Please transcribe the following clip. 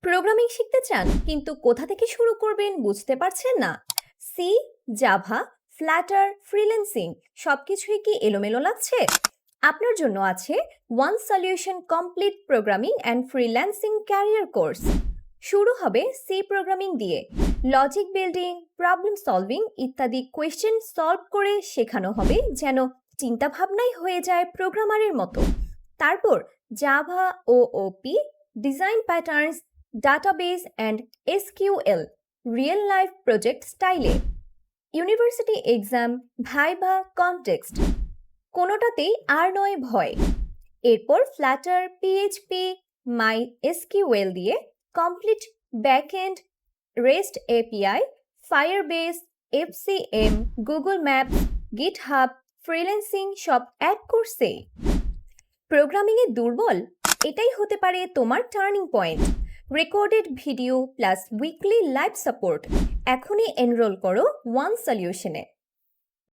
Programming শিখতে চান কিন্তু কোথা থেকে শুরু করবেন বুঝতে পারছেন না? সি, জাভা, ফ্ল্যাটার, ফ্রিল্যান্সিং সবকিছুই কি এলোমেলো লাগছে? আপনার জন্য আছে one solution complete programming and freelancing career course. শুরু হবে সি প্রোগ্রামিং দিয়ে। লজিক বিল্ডিং, প্রবলেম সলভিং ইত্যাদি কোয়েশ্চেন সলভ করে শেখানো হবে যেন চিন্তা ভাবনাই হয়ে যায় প্রোগ্রামারের মতো। তারপর জাভা ও OOP, design patterns, database and SQL real life project স্টাইলে। ইউনিভার্সিটি এক্সাম, ভাইভা, কনটেক্সট কোনোটাতেই আর নয় ভয়। এরপর ফ্ল্যাটার, পিএইচপি, মাই এসকিউএল দিয়ে complete backend, REST API, Firebase, FCM, Google Maps, GitHub, freelancing সব এক কোর্সে। প্রোগ্রামিংয়ে দুর্বল? এটাই হতে পারে তোমার turning point. Recorded video plus weekly live support. এখনই এনরোল করো ওয়ান সলিউশনে।